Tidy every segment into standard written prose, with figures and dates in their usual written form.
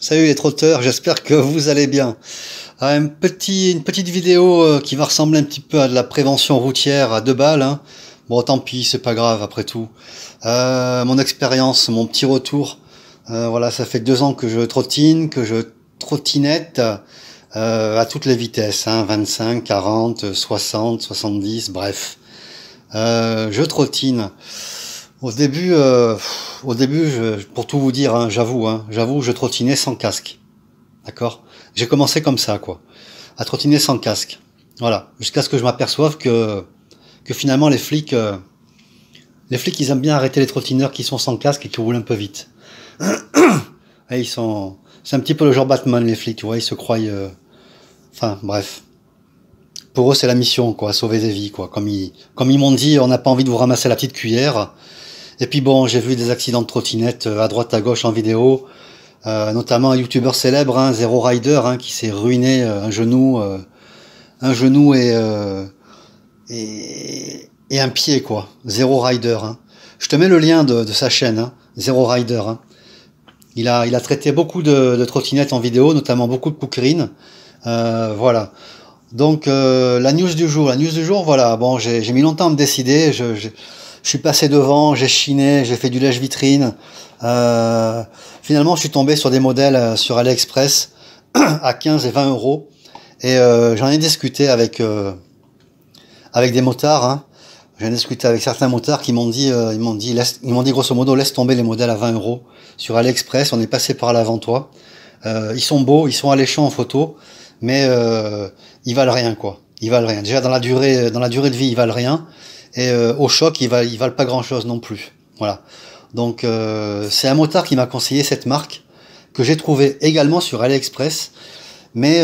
Salut les trotteurs, j'espère que vous allez bien. Une petite vidéo qui va ressembler un petit peu à de la prévention routière à 2 balles, hein. Bon, tant pis, c'est pas grave après tout. Mon expérience, mon petit retour. Voilà, ça fait 2 ans que je trottine, que je trottinette à toutes les vitesses, hein, 25, 40, 60, 70, bref. Je trottine. Au début, pour tout vous dire, hein, j'avoue, je trottinais sans casque. D'accord? J'ai commencé comme ça, quoi, à trottiner sans casque. Voilà, jusqu'à ce que je m'aperçoive que finalement les flics, ils aiment bien arrêter les trottineurs qui sont sans casque et qui roulent un peu vite. Et c'est un petit peu le genre Batman, les flics, tu vois, ils se croient, enfin, bref. Pour eux, c'est la mission, quoi, sauver des vies, quoi. Comme ils m'ont dit, on n'a pas envie de vous ramasser la petite cuillère. Et puis bon, j'ai vu des accidents de trottinette à droite à gauche en vidéo, notamment un youtubeur célèbre, hein, Zero Rider, hein, qui s'est ruiné un genou et un pied, quoi. Zero Rider, hein. Je te mets le lien de sa chaîne, hein, Zero Rider, hein. Il a traité beaucoup de trottinettes en vidéo, notamment beaucoup de cookerines. Voilà. Donc la news du jour, voilà. Bon, j'ai mis longtemps à me décider. Je suis passé devant, j'ai chiné, j'ai fait du lèche-vitrine. Finalement, je suis tombé sur des modèles sur AliExpress à 15 et 20 euros. Et j'en ai discuté avec des motards, hein. J'en ai discuté avec certains motards qui m'ont dit, ils m'ont dit grosso modo, laisse tomber les modèles à 20 euros sur AliExpress. On est passé par là avant toi. Ils sont beaux, ils sont alléchants en photo, mais ils valent rien, quoi. Ils valent rien. Déjà dans la durée de vie, ils valent rien. Et au choc, ils valent pas grand chose non plus. Voilà. Donc c'est un motard qui m'a conseillé cette marque que j'ai trouvé également sur AliExpress, mais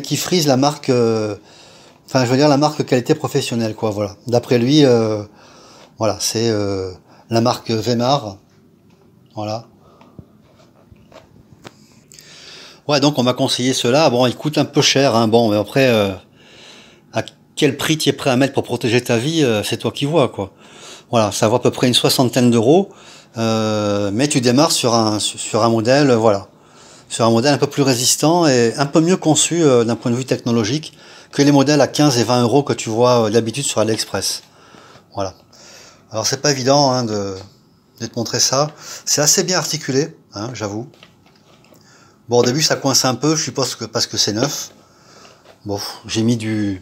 qui frise la marque, enfin je veux dire la marque qualité professionnelle, quoi. Voilà. D'après lui, voilà, c'est la marque Weimar. Voilà. Ouais, donc on m'a conseillé cela. Bon, il coûte un peu cher, hein. Bon, mais après, à quel prix tu es prêt à mettre pour protéger ta vie, c'est toi qui vois, quoi. Voilà, ça vaut à peu près une soixantaine d'euros, mais tu démarres sur un modèle, voilà, sur un modèle un peu plus résistant et un peu mieux conçu d'un point de vue technologique que les modèles à 15 et 20 euros que tu vois d'habitude sur AliExpress. Voilà. Alors c'est pas évident, hein, de te montrer ça. C'est assez bien articulé, hein, j'avoue. Bon, au début ça coince un peu, je suppose que parce que c'est neuf. Bon, j'ai mis du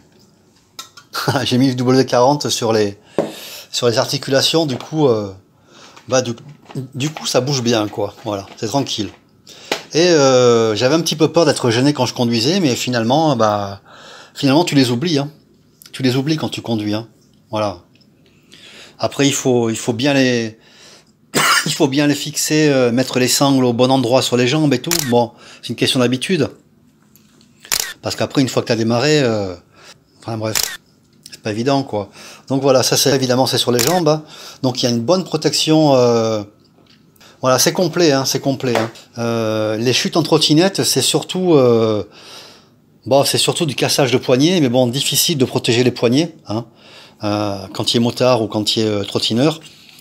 j'ai mis du W40 sur les articulations, du coup, du coup ça bouge bien, quoi. Voilà, c'est tranquille. Et j'avais un petit peu peur d'être gêné quand je conduisais, mais finalement, finalement tu les oublies, hein. Tu les oublies quand tu conduis, hein. Voilà. Après, il faut bien les il faut bien les fixer, mettre les sangles au bon endroit sur les jambes et tout. Bon, c'est une question d'habitude. Parce qu'après, une fois que tu as démarré, enfin bref, c'est pas évident, quoi. Donc voilà, ça c'est évidemment c'est sur les jambes, hein. Donc il y a une bonne protection. Voilà, c'est complet, hein, c'est complet, hein. Les chutes en trottinette, c'est surtout du cassage de poignets, mais bon, difficile de protéger les poignets, hein, quand tu es motard ou quand tu es trottineur.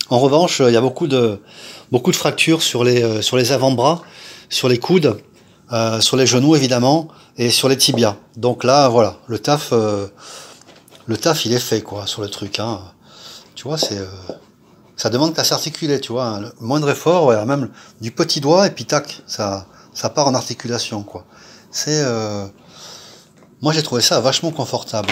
En revanche, il y a beaucoup de fractures sur les avant-bras, sur les coudes, sur les genoux évidemment, et sur les tibias. Donc là, voilà, le taf il est fait, quoi, sur le truc, hein. Tu vois, ça demande qu'à s'articuler, tu vois, hein. Le moindre effort, ouais, même du petit doigt et puis tac, ça part en articulation, quoi. Moi j'ai trouvé ça vachement confortable.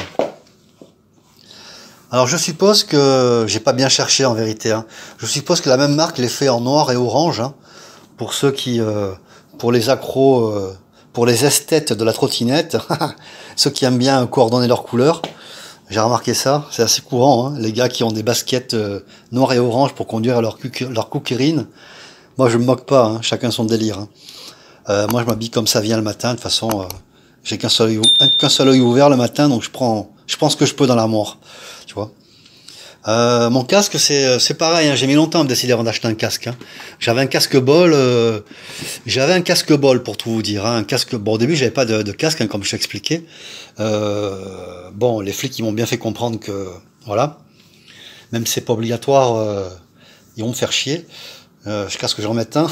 Alors je suppose que j'ai pas bien cherché en vérité, hein. Je suppose que la même marque les fait en noir et orange, hein, pour ceux qui, pour les accros, pour les esthètes de la trottinette, ceux qui aiment bien coordonner leurs couleurs. J'ai remarqué ça, c'est assez courant, hein, les gars qui ont des baskets noires et orange pour conduire leur cookerine. Moi je me moque pas, hein, chacun son délire, hein. Moi je m'habille comme ça vient le matin, de toute façon j'ai qu'un seul œil ouvert le matin, donc je prends ce que je peux dans l'armoire, tu vois. Mon casque c'est pareil, hein, j'ai mis longtemps à me décider avant d'acheter un casque, hein. J'avais un casque bol pour tout vous dire, hein, un casque. Bon, au début j'avais pas de casque, hein, comme je t'expliquais. Bon, les flics ils m'ont bien fait comprendre que voilà, même si c'est pas obligatoire, ils vont me faire chier. Jusqu'à ce que j'en mette un.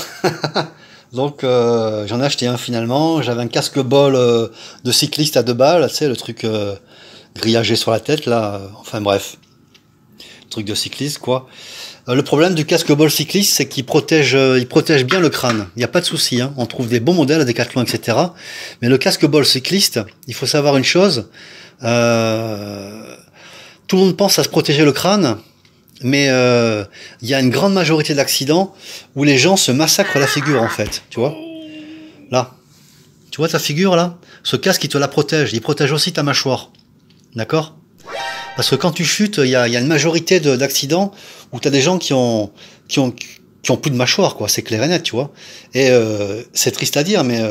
Donc j'en ai acheté un finalement. J'avais un casque bol de cycliste à 2 balles, tu sais, le truc grillagé sur la tête là. Enfin bref, truc de cycliste quoi. Le problème du casque bol cycliste, c'est il protège bien le crâne. Il n'y a pas de souci, hein. On trouve des bons modèles à Decathlon, etc. Mais le casque bol cycliste, il faut savoir une chose. Tout le monde pense à se protéger le crâne, mais il y a une grande majorité d'accidents où les gens se massacrent la figure en fait. Tu vois? Là. Tu vois ta figure là? Ce casque, il te la protège. Il protège aussi ta mâchoire. D'accord? Parce que quand tu chutes, il y a une majorité d'accidents où tu as des gens qui ont plus de mâchoire, quoi. C'est clair et net, tu vois. Et c'est triste à dire, mais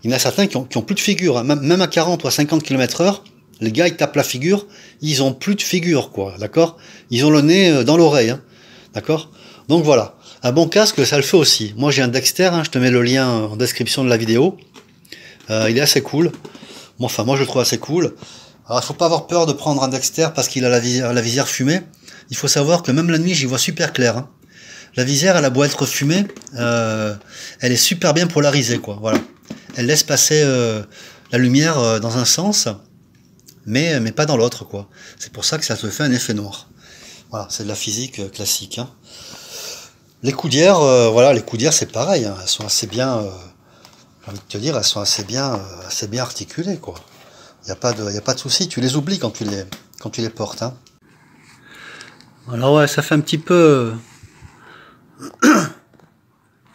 il y en a certains qui ont plus de figure, hein. Même à 40 ou à 50 km/h, les gars, ils tapent la figure, ils ont plus de figure, quoi. D'accord? Ils ont le nez dans l'oreille, hein. D'accord? Donc voilà. Un bon casque, ça le fait aussi. Moi, j'ai un Dexter, hein, je te mets le lien en description de la vidéo. Il est assez cool. Bon, enfin, moi, je le trouve assez cool. Alors, il faut pas avoir peur de prendre un Dexter parce qu'il a la visière fumée. Il faut savoir que même la nuit, j'y vois super clair, hein. La visière, elle a beau être fumée, elle est super bien polarisée, quoi. Voilà. Elle laisse passer la lumière dans un sens, mais pas dans l'autre, quoi. C'est pour ça que ça te fait un effet noir. Voilà, c'est de la physique classique, hein. Les coudières, voilà, les coudières, c'est pareil, hein. Elles sont assez bien, j'ai envie de te dire, elles sont assez bien articulées, quoi. Il y a pas de souci. Tu les oublies quand tu les portes, hein. Alors ouais, ça fait un petit peu. Ça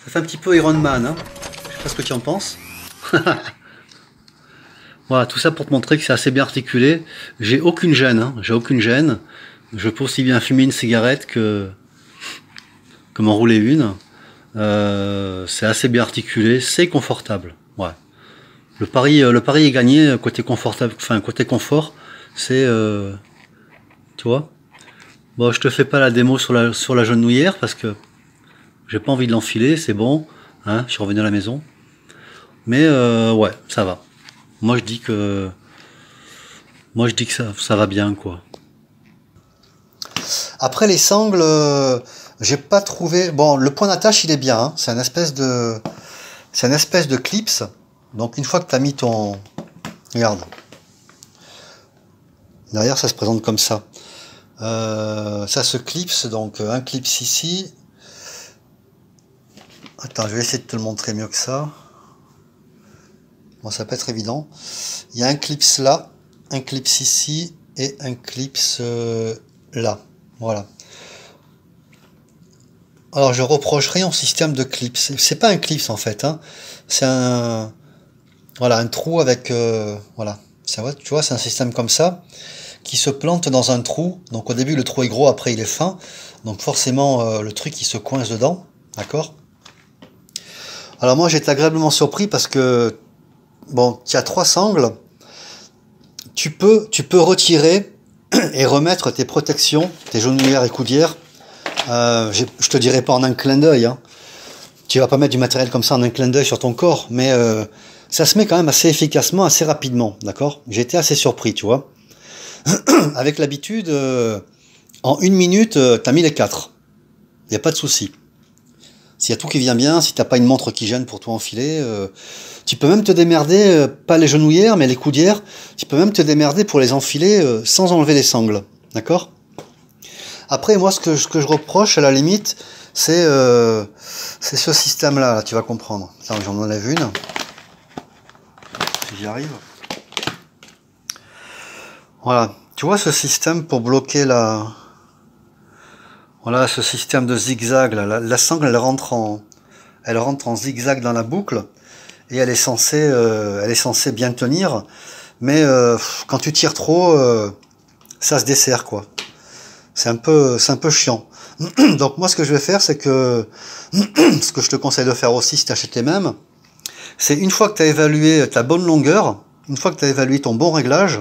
fait un petit peu Iron Man, hein. Je sais pas ce que tu en penses. Voilà, tout ça pour te montrer que c'est assez bien articulé. J'ai aucune gêne, hein. J'ai aucune gêne. Je peux aussi bien fumer une cigarette que m'enrouler une. C'est assez bien articulé, c'est confortable. Ouais. Le pari est gagné côté confortable, enfin côté confort. C'est, tu vois. Bon, je te fais pas la démo sur la genouillère parce que j'ai pas envie de l'enfiler, c'est bon, hein, je suis revenu à la maison. Mais ouais, ça va. Moi je dis que ça va bien, quoi. Après les sangles, j'ai pas trouvé. Bon, le point d'attache il est bien, hein. C'est un espèce de clips. Donc une fois que tu as mis ton, regarde, derrière ça se présente comme ça. Ça se clipse, donc un clips ici. Attends, je vais essayer de te le montrer mieux que ça. Bon, ça peut être évident. Il y a un clips là, un clips ici et un clips là. Voilà. Alors je reprocherai au système de clips. C'est pas un clips en fait, hein. C'est un, voilà, un trou avec, voilà. Ça va, tu vois, c'est un système comme ça qui se plante dans un trou. Donc au début le trou est gros, après il est fin. Donc forcément le truc il se coince dedans, d'accord. Alors moi j'ai été agréablement surpris parce que bon, il y a 3 sangles. Tu peux retirer et remettre tes protections, tes genouillères et coudières. Je te dirai pas en un clin d'œil, hein. Tu vas pas mettre du matériel comme ça en un clin d'œil sur ton corps, mais ça se met quand même assez efficacement, assez rapidement, d'accord. J'ai été assez surpris, tu vois. Avec l'habitude, en 1 minute, t'as mis les 4. Il n'y a pas de souci. S'il y a tout qui vient bien, si t'as pas une montre qui gêne pour toi enfiler, tu peux même te démerder, pas les genouillères, mais les coudières, tu peux même te démerder pour les enfiler sans enlever les sangles, d'accord. Après, moi, ce que je reproche, à la limite, c'est ce système-là, là, tu vas comprendre. Attends, j'en enlève une. Si j'y arrive. Voilà. Tu vois ce système pour bloquer la... Voilà, ce système de zigzag, là. La sangle, elle rentre en zigzag dans la boucle. Et elle est censée bien tenir. Mais quand tu tires trop, ça se dessert, quoi. C'est un peu chiant. Donc moi ce que je vais faire, c'est que ce que je te conseille de faire aussi si tu achètes les mêmes, c'est une fois que tu as évalué ta bonne longueur, une fois que tu as évalué ton bon réglage,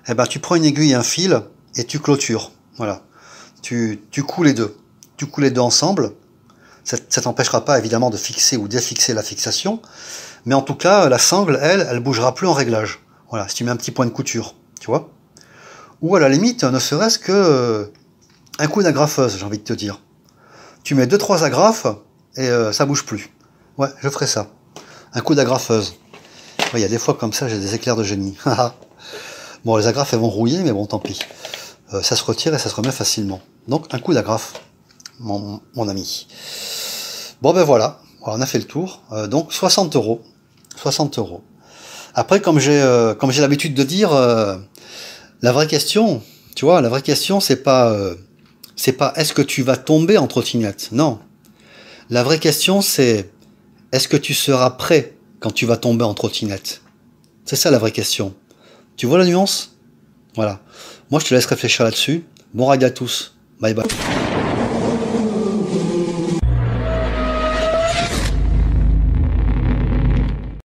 eh ben tu prends une aiguille et un fil et tu clôtures. Voilà. Tu couds les deux. Tu couds les deux ensemble. Ça t'empêchera pas évidemment de fixer ou défixer la fixation, mais en tout cas la sangle, elle bougera plus en réglage. Voilà, si tu mets un petit point de couture, tu vois. Ou à la limite, ne serait-ce que un coup d'agrafeuse, j'ai envie de te dire. Tu mets 2-3 agrafes et ça bouge plus. Ouais, je ferai ça. Un coup d'agrafeuse. Il y a des fois comme ça, j'ai des éclairs de génie. Bon, les agrafes, elles vont rouiller, mais bon, tant pis. Ça se retire et ça se remet facilement. Donc, un coup d'agrafe, mon ami. Bon, ben voilà. On a fait le tour. Donc, 60 euros. 60 euros. Après, comme j'ai l'habitude de dire, la vraie question, tu vois, la vraie question, c'est pas est-ce que tu vas tomber en trottinette. Non. La vraie question, c'est est-ce que tu seras prêt quand tu vas tomber en trottinette. C'est ça la vraie question. Tu vois la nuance? Voilà. Moi, je te laisse réfléchir là-dessus. Bon ride à tous. Bye bye.